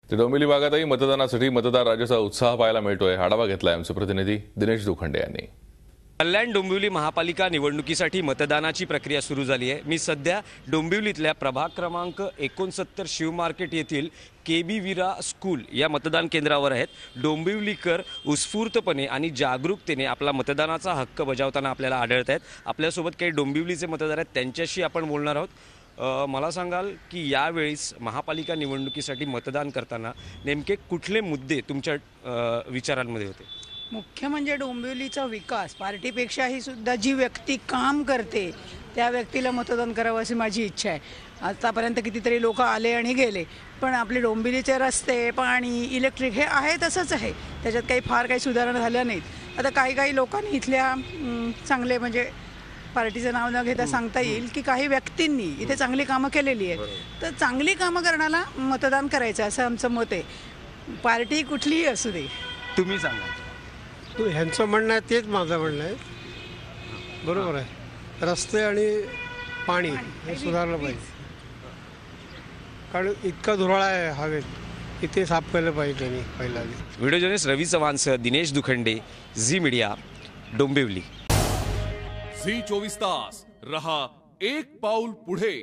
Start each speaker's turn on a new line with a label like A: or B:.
A: तर डोंबिवली भागातही मतदानासाठी मतदार राजाचा उत्साह पाहायला मिळतोय। आढावा घेतलाय आमचे प्रतिनिधी दिनेश दुखंडे यांनी।
B: कल्याण डोंबिवली महापालिका निवडणुकीसाठी मतदानाची प्रक्रिया सुरू झाली आहे। मी सध्या डोंबिवलीतल्या प्रभाग क्रमांक 69 शिव मार्केट येथील केबी वीरा स्कूल या मतदान केंद्रावर आहेत। डोंबिवलीकर उत्स्फूर्तपणे आणि जागरूकतेने आपला मतदानाचा हक्क बजावताना आपल्याला आढळत आहेत। आपल्यासोबत काही डोंबिवलीचे मतदार आहेत, त्यांच्याशी आपण बोलणार आहोत। मला सांगाल की यावेळेस महापालिका निवडणुकीसाठी मतदान करताना नेमके कुठले मुद्दे तुमच्या विचारांमध्ये होते?
C: मुख्य म्हणजे डोंबिवलीचा विकास, पार्टीपेक्षाही सुद्धा जी व्यक्ती काम करते त्या व्यक्तीला मतदान करावं अशी माझी इच्छा आहे। आतापर्यंत कितीतरी लोक आले आणि गेले, पण आपले डोंबिवलीचे रस्ते, पाणी, इलेक्ट्रिक हे आहे तसंच आहे, त्याच्यात काही फार काही सुधारणा झाल्या नाहीत। आता काही लोकांनी इथल्या चांगले म्हणजे पार्टीचं नाव न घेता सांगता येईल की काही व्यक्तींनी इथे चांगली कामं केलेली आहेत, तर चांगली कामं करण्याला मतदान करायचं असं आमचं मत आहे। पार्टी कुठलीही असू दे।
B: तुम्ही सांगा।
D: ह्यांचं म्हणणं आहे तेच माझं म्हणणं आहे। बरोबर आहे, रस्ते आणि पाणी हे सुधारलं पाहिजे, कारण इतका धुराळा आहे हवेत, इथे साफ केलं पाहिजे त्यांनी पहिला।
B: व्हिडिओ जर्नलिस्ट रवी चव्हाणसह Dinesh Dukhande, Zee media, Dombivli.
E: Zee 24 तास रहा एक पाऊल पुढे।